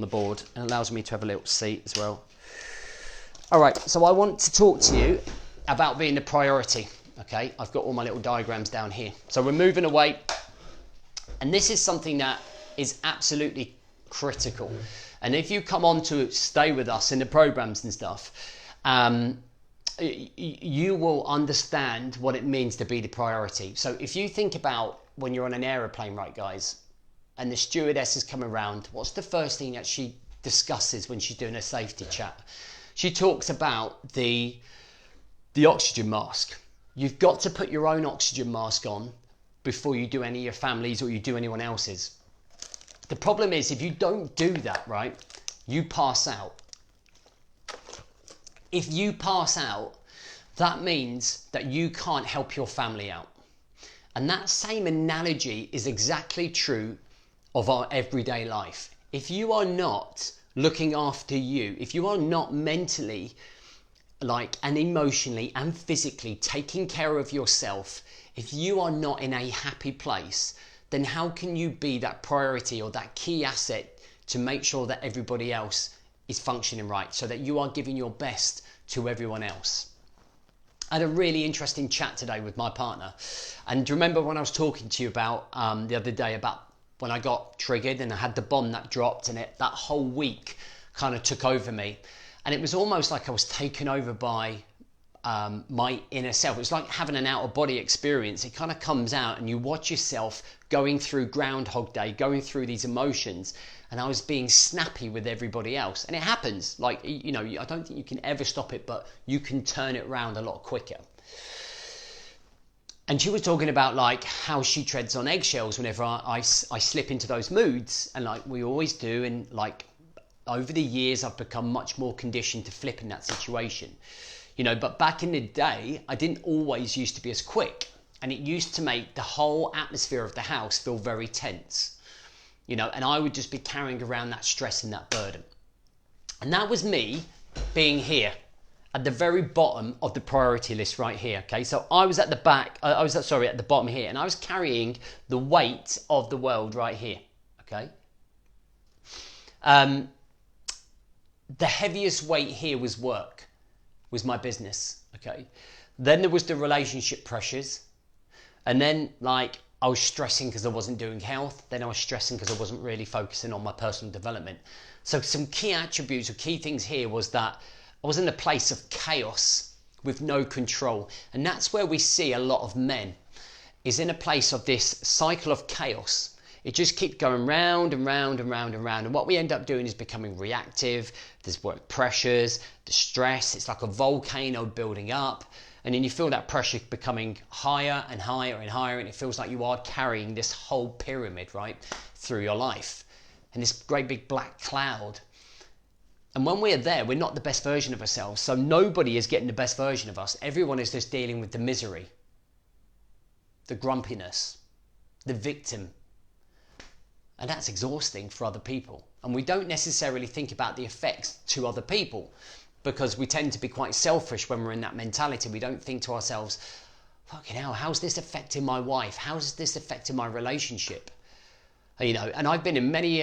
the board and allows me to have a little seat as well. All right, so I want to talk to you about being a priority, okay? I've got all my little diagrams down here. So we're moving away, and this is something that is absolutely critical. And if you come on to stay with us in the programs and stuff, you will understand what it means to be the priority. So if you think about when you're on an aeroplane, right, guys, and the stewardess is coming around, what's the first thing that she discusses when she's doing a safety chat? She talks about the oxygen mask. You've got to put your own oxygen mask on before you do any of your family's or you do anyone else's. The problem is if you don't do that, right, you pass out. If you pass out, that means that you can't help your family out. And that same analogy is exactly true of our everyday life. If you are not looking after you, if you are not mentally and emotionally and physically taking care of yourself, if you are not in a happy place, then how can you be that priority or that key asset to make sure that everybody else is functioning right, so that you are giving your best to everyone else? I had a really interesting chat today with my partner. And do you remember when I was talking to you about the other day about when I got triggered and I had the bomb that dropped, and that whole week kind of took over me. And it was almost like I was taken over by my inner self. It was like having an out-of-body experience. It kind of comes out and you watch yourself going through Groundhog Day, going through these emotions, and I was being snappy with everybody else. And it happens. I don't think you can ever stop it, but you can turn it around a lot quicker. And she was talking about how she treads on eggshells whenever I slip into those moods, and we always do. And over the years, I've become much more conditioned to flip in that situation. But back in the day, I didn't always used to be as quick, and it used to make the whole atmosphere of the house feel very tense. And I would just be carrying around that stress and that burden. And that was me being here at the very bottom of the priority list right here. Okay, so I was at the bottom here, and I was carrying the weight of the world right here. Okay. The heaviest weight here was work, was my business. Okay. Then there was the relationship pressures, and then I was stressing because I wasn't doing health. Then I was stressing because I wasn't really focusing on my personal development. So some key attributes or key things here was that I was in a place of chaos with no control. And that's where we see a lot of men, is in a place of this cycle of chaos. It just keeps going round and round and round and round. And what we end up doing is becoming reactive. There's work pressures, the stress. It's like a volcano building up. And then you feel that pressure becoming higher and higher and higher. And it feels like you are carrying this whole pyramid, right, through your life. And this great big black cloud. And when we're there, we're not the best version of ourselves. So nobody is getting the best version of us. Everyone is just dealing with the misery, the grumpiness, the victim. And that's exhausting for other people. And we don't necessarily think about the effects to other people, because we tend to be quite selfish when we're in that mentality. We don't think to ourselves, fucking hell, how's this affecting my wife? How's this affecting my relationship? And I've been in many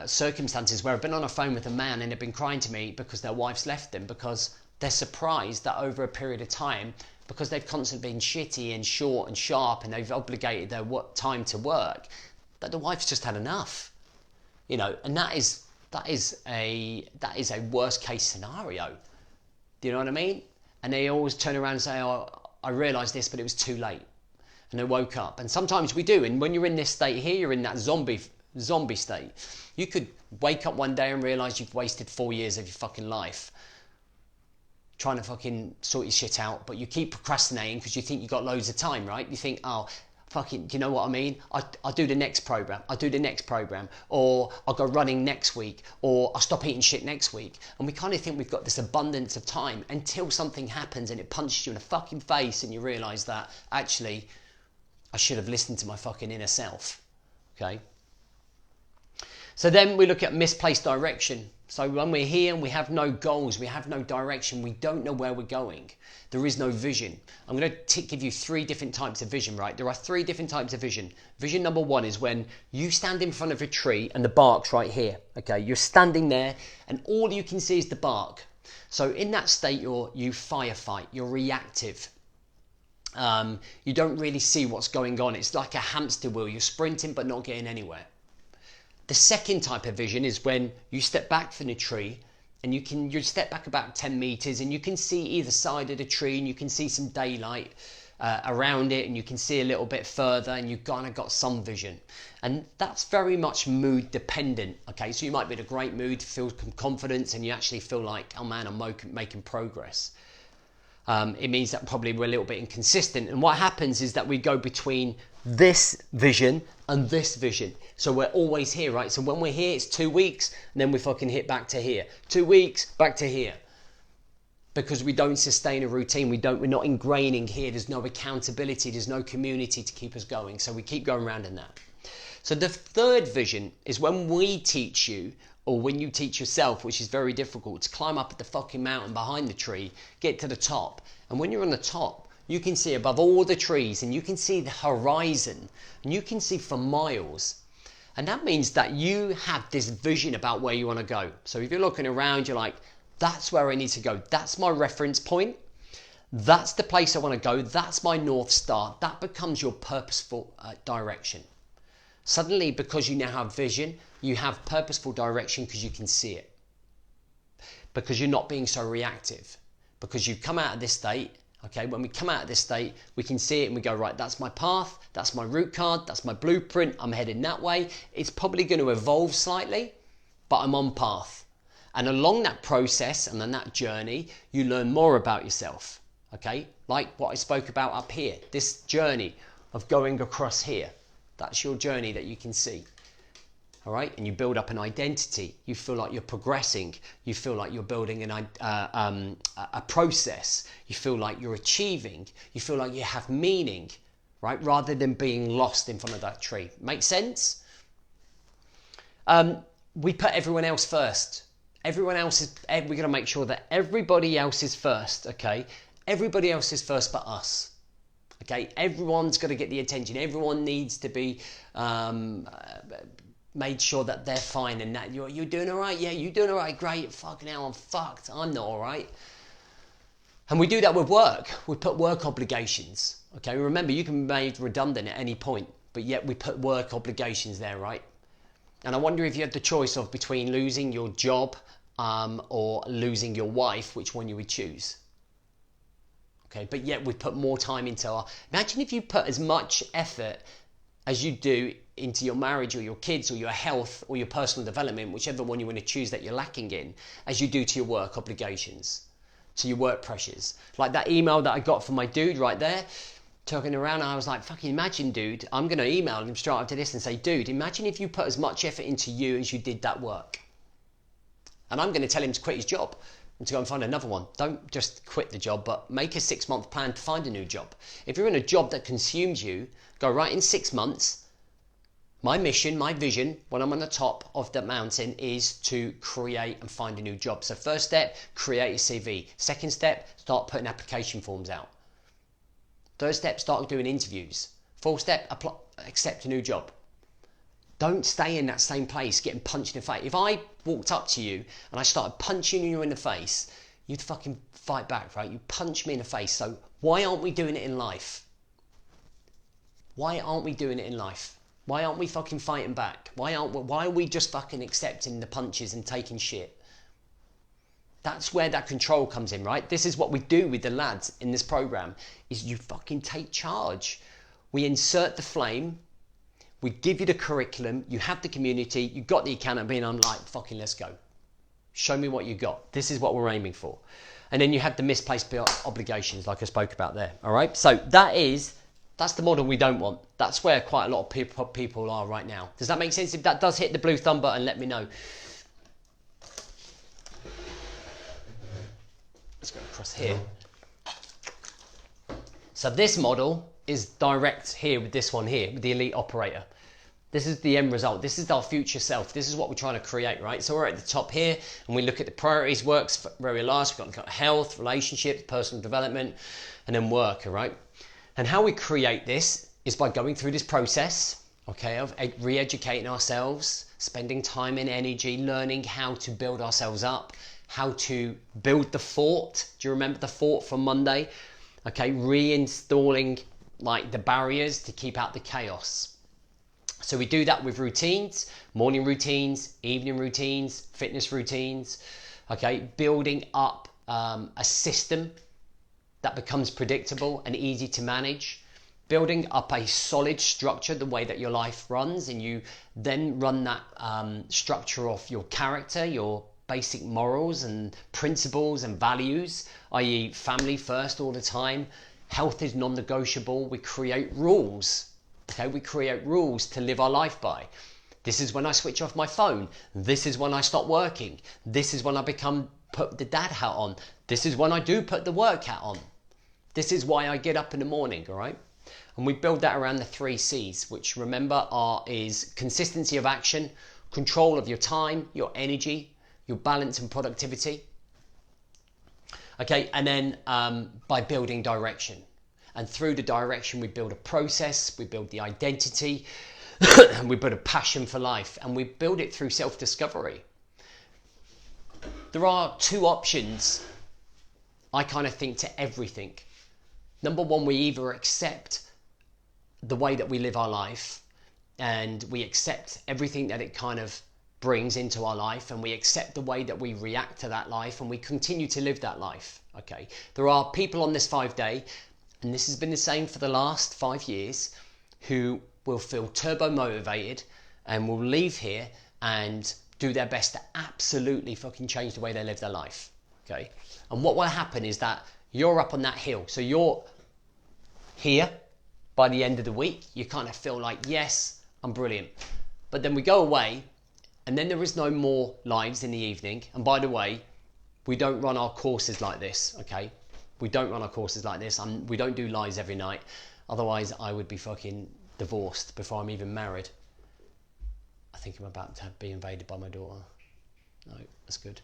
circumstances where I've been on a phone with a man and they've been crying to me because their wife's left them, because they're surprised that over a period of time, because they've constantly been shitty and short and sharp and they've obligated their time to work, that the wife's just had enough. And that is a worst case scenario. Do you know what I mean? And they always turn around and say, oh, I realised this, but it was too late. And they woke up. And sometimes we do. And when you're in this state here, you're in that zombie state. You could wake up one day and realise you've wasted 4 years of your fucking life trying to fucking sort your shit out, but you keep procrastinating because you think you've got loads of time, right? You think, oh, fucking, do you know what I mean? I'll do the next program. Or I'll go running next week. Or I'll stop eating shit next week. And we kind of think we've got this abundance of time until something happens and it punches you in the fucking face and you realise that, actually, I should have listened to my fucking inner self. Okay? So then we look at misplaced direction. So when we're here and we have no goals, we have no direction, we don't know where we're going. There is no vision. I'm going to give you 3 different types of vision, right? There are 3 different types of vision. Vision number 1 is when you stand in front of a tree and the bark's right here. Okay, you're standing there and all you can see is the bark. So in that state, you firefight, you're reactive. You don't really see what's going on. It's like a hamster wheel. You're sprinting but not getting anywhere. The second type of vision is when you step back from the tree and you step back about 10 meters and you can see either side of the tree and you can see some daylight around it and you can see a little bit further and you've kind of got some vision. And that's very much mood dependent. Okay, so you might be in a great mood, feel confidence, and you actually feel like, oh man, I'm making progress. It means that probably we're a little bit inconsistent. And what happens is that we go between this vision and this vision. So we're always here, right? So when we're here, it's 2 weeks, and then we fucking hit back to here. 2 weeks, back to here. Because we don't sustain a routine. We're not ingraining here. There's no accountability. There's no community to keep us going. So we keep going around in that. So the third vision is when we teach you, or when you teach yourself, which is very difficult, to climb up at the fucking mountain behind the tree, get to the top. And when you're on the top, you can see above all the trees and you can see the horizon and you can see for miles. And that means that you have this vision about where you want to go. So if you're looking around, you're like, that's where I need to go. That's my reference point. That's the place I want to go. That's my North Star. That becomes your purposeful direction. Suddenly, because you now have vision, you have purposeful direction because you can see it. Because you're not being so reactive. Because you've come out of this state, okay? When we come out of this state, we can see it and we go, right, that's my path, that's my route card, that's my blueprint, I'm heading that way. It's probably going to evolve slightly, but I'm on path. And along that process and on that journey, you learn more about yourself, okay? Like what I spoke about up here, this journey of going across here. That's your journey that you can see. All right, and you build up an identity. You feel like you're progressing. You feel like you're building a process. You feel like you're achieving. You feel like you have meaning, right? Rather than being lost in front of that tree. Make sense? We put everyone else first. Everyone else is. We're going to make sure that everybody else is first. Okay, everybody else is first, but us. Okay, everyone's got to get the attention. Everyone needs to be made sure that they're fine and that you're doing all right. Yeah, you're doing all right. Great. Fucking hell, I'm fucked. I'm not all right. And we do that with work. We put work obligations. Okay, remember, you can be made redundant at any point, but yet we put work obligations there, right? And I wonder if you had the choice of between losing your job or losing your wife, which one you would choose. Okay, but yet we put more time into our... Imagine if you put as much effort as you do into your marriage or your kids or your health or your personal development, whichever one you want to choose that you're lacking in, as you do to your work obligations, to your work pressures. Like that email that I got from my dude right there, talking around, and I was like, fucking imagine, dude, I'm going to email him straight after this and say, dude, imagine if you put as much effort into you as you did that work. And I'm going to tell him to quit his job and to go and find another one. Don't just quit the job, but make a 6-month plan to find a new job. If you're in a job that consumes you, go right in 6 months. My mission, my vision, when I'm on the top of the mountain is to create and find a new job. So first step, create a CV. Second step, start putting application forms out. Third step, start doing interviews. Fourth step, accept a new job. Don't stay in that same place getting punched in the face. If I walked up to you and I started punching you in the face, you'd fucking fight back, right? You punch me in the face. So why aren't we doing it in life? Why aren't we doing it in life? Why aren't we fucking fighting back? Why are we just fucking accepting the punches and taking shit? That's where that control comes in, right? This is what we do with the lads in this program, is you fucking take charge. We insert the flame. We give you the curriculum, you have the community, you got the accountability, and I'm like, fucking let's go. Show me what you got. This is what we're aiming for. And then you have the misplaced obligations, like I spoke about there. All right. So that's the model we don't want. That's where quite a lot of people are right now. Does that make sense? If that does, hit the blue thumb button, let me know. Let's go across here. So this model is direct here with this one here, with the elite operator. This is the end result. This is our future self. This is what we're trying to create, right? So we're at the top here and we look at the priorities, works where we last. We've got health, relationships, personal development, and then work, all right? And how we create this is by going through this process, okay, of re-educating ourselves, spending time and energy, learning how to build ourselves up, how to build the fort. Do you remember the fort from Monday? Okay, reinstalling like the barriers to keep out the chaos. So we do that with routines, morning routines, evening routines, fitness routines, okay, building up a system that becomes predictable and easy to manage, building up a solid structure, the way that your life runs, and you then run that structure off your character, your basic morals and principles and values, i.e. family first all the time. Health is non-negotiable. We create rules. Okay, we create rules to live our life by. This is when I switch off my phone. This is when I stop working. This is when I put the dad hat on. This is when I do put the work hat on. This is why I get up in the morning, all right? And we build that around the 3 C's, which remember is consistency of action, control of your time, your energy, your balance and productivity. Okay, and then by building direction. And through the direction, we build a process, we build the identity, and we build a passion for life, and we build it through self-discovery. There are 2 options, I kind of think, to everything. Number 1, we either accept the way that we live our life, and we accept everything that it kind of brings into our life, and we accept the way that we react to that life, and we continue to live that life. Okay, there are people on this 5-day, and this has been the same for the last 5 years, who will feel turbo motivated and will leave here and do their best to absolutely fucking change the way they live their life. Okay, and what will happen is that you're up on that hill, so you're here by the end of the week. You kind of feel like, yes, I'm brilliant. But then we go away, and then there is no more lives in the evening. And by the way, we don't run our courses like this, okay? We don't run our courses like this. We don't do lives every night. Otherwise, I would be fucking divorced before I'm even married. I think I'm about to be invaded by my daughter. No, that's good.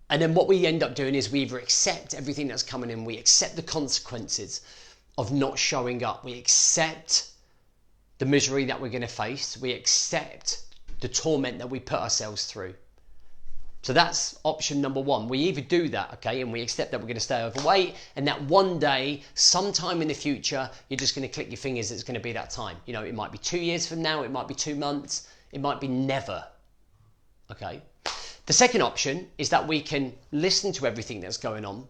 And then what we end up doing is we either accept everything that's coming in, we accept the consequences of not showing up, we accept the misery that we're going to face, we accept the torment that we put ourselves through. So that's option number 1. We either do that, okay, and we accept that we're going to stay overweight, and that one day, sometime in the future, you're just going to click your fingers, it's going to be that time. You know, it might be 2 years from now, it might be 2 months, it might be never, okay? The second option is that we can listen to everything that's going on,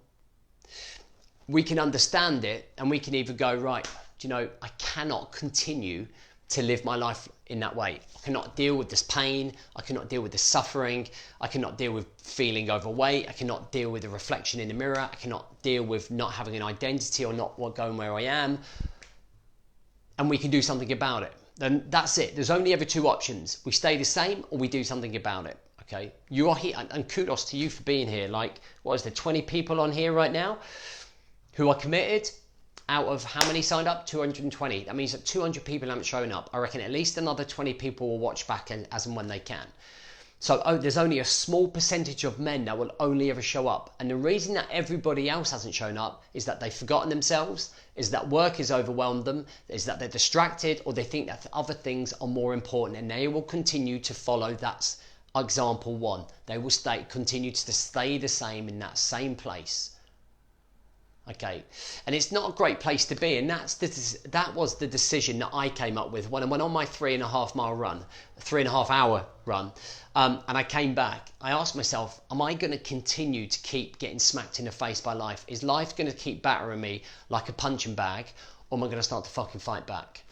we can understand it, and we can either go, right, do you know, I cannot continue to live my life in that way. I cannot deal with this pain, I cannot deal with this suffering, I cannot deal with feeling overweight, I cannot deal with the reflection in the mirror, I cannot deal with not having an identity or not going where I am, and we can do something about it. Then that's it. There's only ever 2 options. We stay the same or we do something about it, okay? You are here, and kudos to you for being here. Like, what is there, 20 people on here right now who are committed? Out of how many signed up? 220. That means that 200 people haven't shown up. I reckon at least another 20 people will watch back as and when they can. So there's only a small percentage of men that will only ever show up. And the reason that everybody else hasn't shown up is that they've forgotten themselves, is that work has overwhelmed them, is that they're distracted, or they think that other things are more important, and they will continue to follow that example 1. They will continue to stay the same in that same place. Okay, and it's not a great place to be, and that was the decision that I came up with when I went on my 3.5 mile run, 3.5 hour run, and I came back. I asked myself, am I going to continue to keep getting smacked in the face by life? Is life going to keep battering me like a punching bag, or am I going to start to fucking fight back?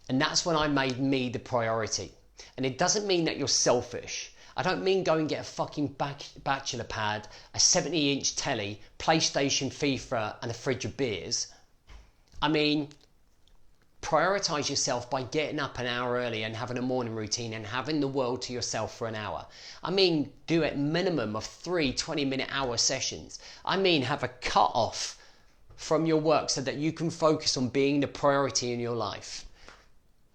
And that's when I made me the priority. And it doesn't mean that you're selfish. I don't mean go and get a fucking bachelor pad, a 70-inch telly, PlayStation, FIFA, and a fridge of beers. I mean, prioritise yourself by getting up an hour early and having a morning routine and having the world to yourself for an hour. I mean, do a minimum of 3 20-minute hour sessions. I mean, have a cut off from your work so that you can focus on being the priority in your life.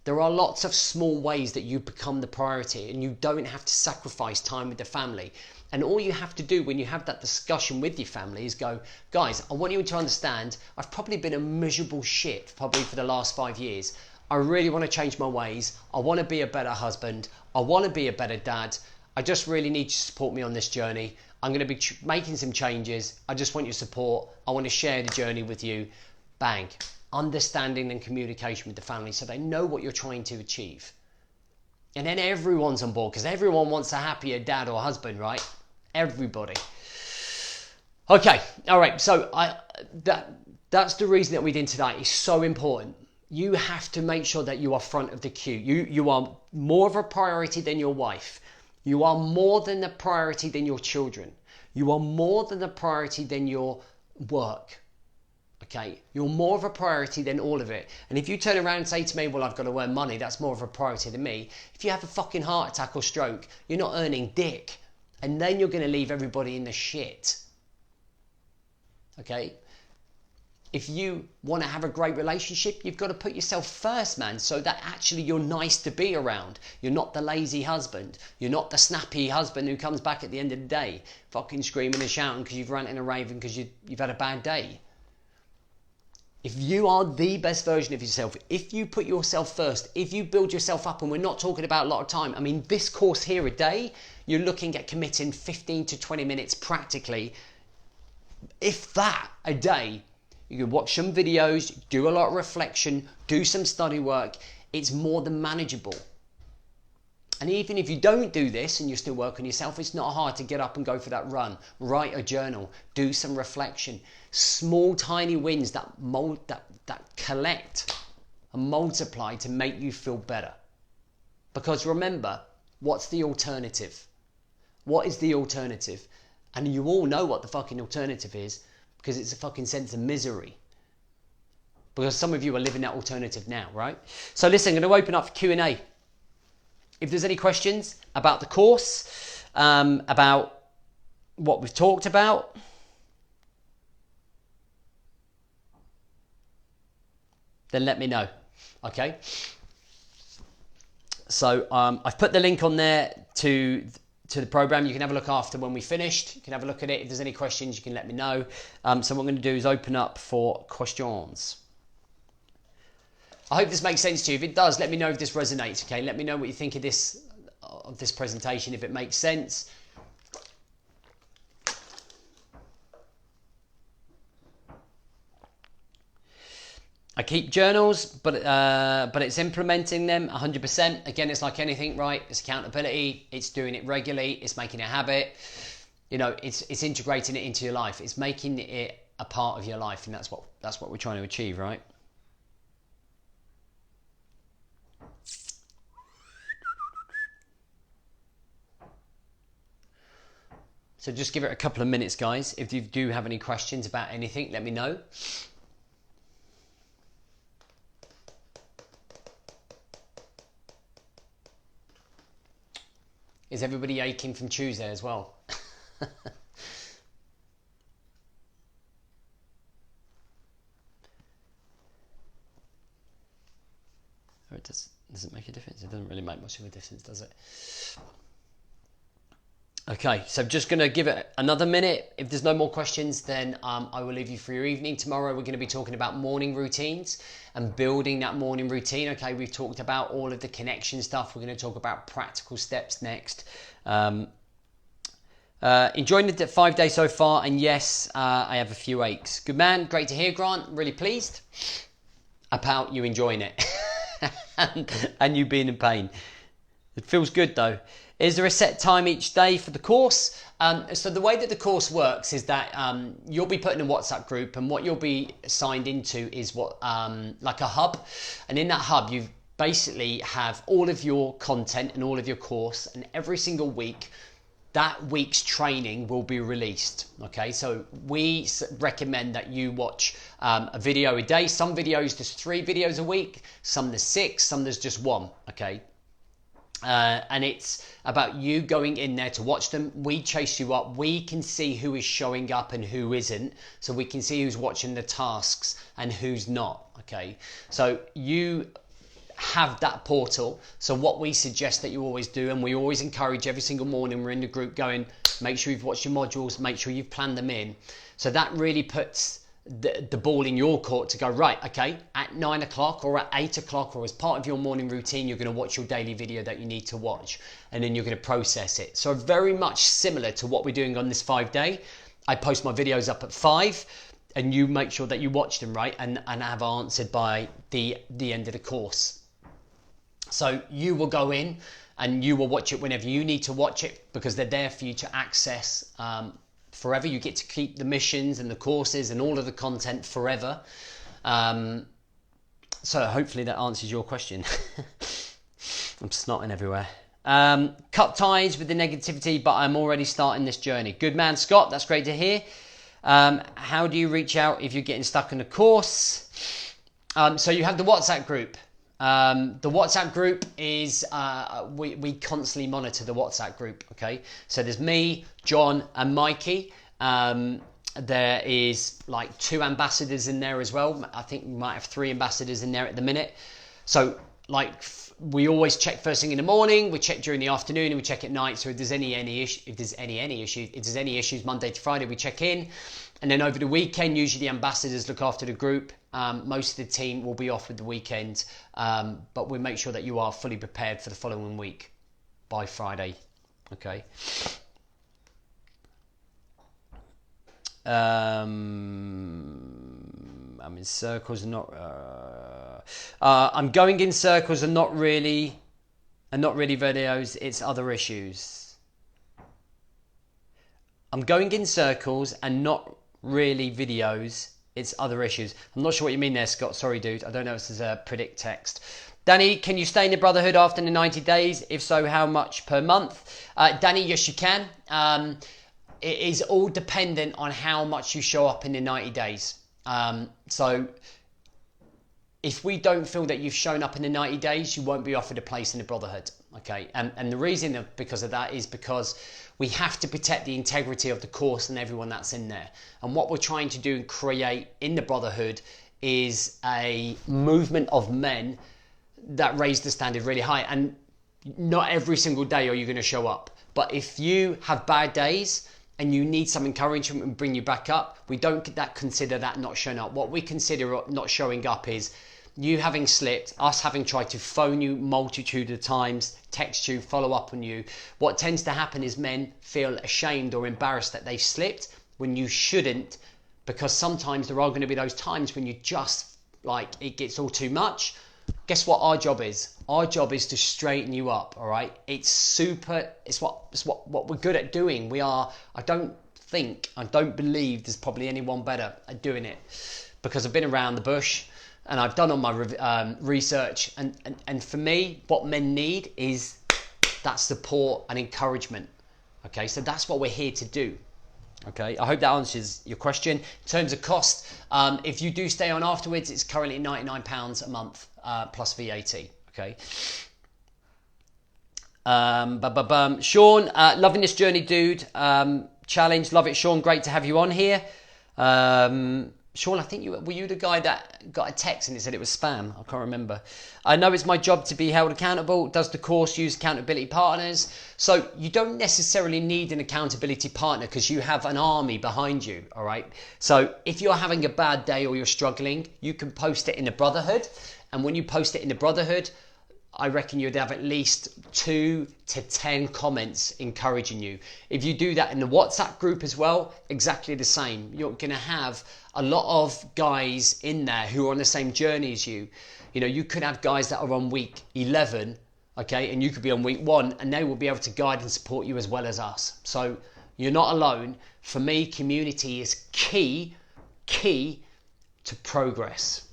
There are lots of small ways that you become the priority, and you don't have to sacrifice time with the family. And all you have to do when you have that discussion with your family is go, guys, I want you to understand I've probably been a miserable shit probably for the last 5 years. I really want to change my ways. I want to be a better husband. I want to be a better dad. I just really need you to support me on this journey. I'm going to be making some changes. I just want your support. I want to share the journey with you. Bang. Understanding and communication with the family so they know what you're trying to achieve. And then everyone's on board because everyone wants a happier dad or husband, right? Everybody. Okay. All right. So that's the reason that we did today. It's so important. You have to make sure that you are front of the queue. You are more of a priority than your wife. You are more than a priority than your children. You are more than a priority than your work. Okay, you're more of a priority than all of it. And if you turn around and say to me, well, I've got to earn money, that's more of a priority than me. If you have a fucking heart attack or stroke, you're not earning dick. And then you're going to leave everybody in the shit. Okay? If you want to have a great relationship, you've got to put yourself first, man, so that actually you're nice to be around. You're not the lazy husband. You're not the snappy husband who comes back at the end of the day, fucking screaming and shouting because you've ranted and raving because you've had a bad day. If you are the best version of yourself, if you put yourself first, if you build yourself up, and we're not talking about a lot of time. I mean, this course here a day, you're looking at committing 15 to 20 minutes practically. If that a day, you can watch some videos, do a lot of reflection, do some study work. It's more than manageable. And even if you don't do this and you're still working on yourself, it's not hard to get up and go for that run. Write a journal, do some reflection. Small, tiny wins that collect and multiply to make you feel better. Because remember, what's the alternative? What is the alternative? And you all know what the fucking alternative is, because it's a fucking sense of misery. Because some of you are living that alternative now, right? So listen, I'm going to open up for Q&A. If there's any questions about the course, about what we've talked about, then let me know, okay? So I've put the link on there to the program. You can have a look after when we finished. You can have a look at it. If there's any questions, you can let me know. So what I'm going to do is open up for questions. I hope this makes sense to you. If it does, let me know if this resonates, okay? Let me know what you think of this presentation, if it makes sense. I keep journals, but it's implementing them 100%. Again, it's like anything, right? It's accountability. It's doing it regularly. It's making it a habit. You know, it's integrating it into your life. It's making it a part of your life, and that's what we're trying to achieve, right? So just give it a couple of minutes, guys. If you do have any questions about anything, let me know. Is everybody aching from Tuesday as well? Or does it make a difference? It doesn't really make much of a difference, does it? Okay, so I'm just going to give it another minute. If there's no more questions, then I will leave you for your evening. Tomorrow we're going to be talking about morning routines and building that morning routine. Okay, we've talked about all of the connection stuff. We're going to talk about practical steps next. Enjoying the 5 days so far, and yes, I have a few aches. Good man, great to hear, Grant. Really pleased about you enjoying it and you being in pain. It feels good though. Is there a set time each day for the course? So the way that the course works is that you'll be put in a WhatsApp group, and what you'll be signed into is like a hub. And in that hub, you basically have all of your content and all of your course, and every single week, that week's training will be released. Okay, so we recommend that you watch a video a day. Some videos, there's 3 videos a week. Some there's 6, some there's just 1. Okay. And it's about you going in there to watch them. We chase you up. We can see who is showing up and who isn't. So we can see who's watching the tasks and who's not. Okay. So you have that portal. So what we suggest that you always do, and we always encourage every single morning we're in the group going, make sure you've watched your modules, make sure you've planned them in. So that really puts the ball in your court to go, right, okay, at 9 o'clock or at 8 o'clock or as part of your morning routine, you're going to watch your daily video that you need to watch, and then you're going to process it. So very much similar to what we're doing on this 5-day. I post my videos up at 5, and you make sure that you watch them, right, and have answered by the end of the course. So you will go in and you will watch it whenever you need to watch it, because they're there for you to access forever. You get to keep the missions and the courses and all of the content forever. So hopefully that answers your question. I'm snotting everywhere. Cut ties with the negativity, but I'm already starting this journey. Good man, Scott. That's great to hear. How do you reach out if you're getting stuck in a course? So you have the WhatsApp group. The WhatsApp group is, we constantly monitor the WhatsApp group, okay? So there's me, John and Mikey. There is like 2 ambassadors in there as well. I think we might have 3 ambassadors in there at the minute. So like we always check first thing in the morning, we check during the afternoon, and we check at night. So if there's any issues Monday to Friday, we check in. And then over the weekend, usually the ambassadors look after the group. Most of the team will be off with the weekend, but we make sure that you are fully prepared for the following week by Friday. Okay. I'm in circles and not. I'm going in circles and not really videos. It's other issues. I'm going in circles and not really videos. It's other issues. I'm not sure what you mean there, Scott. Sorry, dude. I don't know if this is a predict text. Danny, can you stay in the Brotherhood after the 90 days? If so, how much per month? Danny, yes, you can. It is all dependent on how much you show up in the 90 days. So if we don't feel that you've shown up in the 90 days, you won't be offered a place in the Brotherhood. Okay. And the reason because of that is because we have to protect the integrity of the course and everyone that's in there. And what we're trying to do and create in the Brotherhood is a movement of men that raise the standard really high. And not every single day are you going to show up. But if you have bad days and you need some encouragement and bring you back up, we don't consider that not showing up. What we consider not showing up is you having slipped, us having tried to phone you multitude of times, text you, follow up on you. What tends to happen is men feel ashamed or embarrassed that they've slipped when you shouldn't, because sometimes there are going to be those times when you just, like, it gets all too much. Guess what our job is? Our job is to straighten you up, all right? It's what we're good at doing. I don't believe there's probably anyone better at doing it, because I've been around the bush and I've done all my research, and for me, what men need is that support and encouragement. Okay, so that's what we're here to do. Okay, I hope that answers your question. In terms of cost, if you do stay on afterwards, it's currently £99 a month plus VAT. Okay. Sean, loving this journey, dude. Challenge, love it, Sean. Great to have you on here. Sean, I think were you the guy that got a text and it said it was spam? I can't remember. I know it's my job to be held accountable. Does the course use accountability partners? So you don't necessarily need an accountability partner because you have an army behind you, all right? So if you're having a bad day or you're struggling, you can post it in the Brotherhood. And when you post it in the Brotherhood, I reckon you'd have at least 2 to 10 comments encouraging you. If you do that in the WhatsApp group as well, exactly the same. You're going to have a lot of guys in there who are on the same journey as you. You know, you could have guys that are on week 11, okay, and you could be on week 1, and they will be able to guide and support you as well as us. So you're not alone. For me, community is key to progress.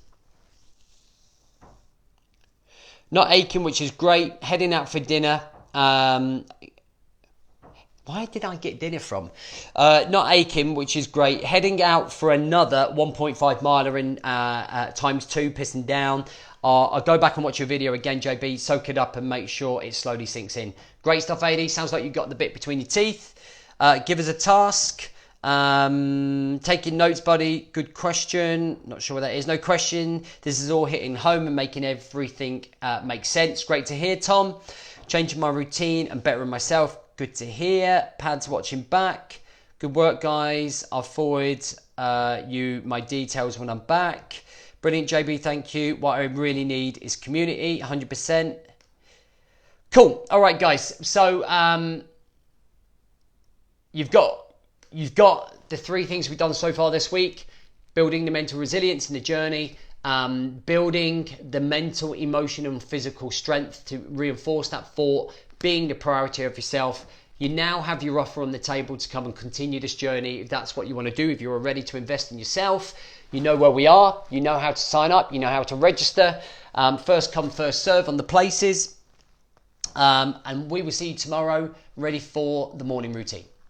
Not aching, which is great. Heading out for dinner. Why did I get dinner from? Not aching, which is great. Heading out for another 1.5 miler in times 2, pissing down. I'll go back and watch your video again, JB. Soak it up and make sure it slowly sinks in. Great stuff, AD. Sounds like you got the bit between your teeth. Give us a task. Taking notes, buddy. Good question. Not sure what that is. No question. This is all hitting home and making everything make sense. Great to hear, Tom. Changing my routine and bettering myself. Good to hear. Pad's watching back. Good work, guys. I'll forward you my details when I'm back. Brilliant, JB. Thank you. What I really need is community. 100%. Cool. All right, guys. So you've got the 3 things we've done so far this week: building the mental resilience in the journey, building the mental, emotional, and physical strength to reinforce that thought, being the priority of yourself. You now have your offer on the table to come and continue this journey if that's what you want to do. If you're ready to invest in yourself, you know where we are, you know how to sign up, you know how to register. First come, first serve on the places. And we will see you tomorrow, ready for the morning routine.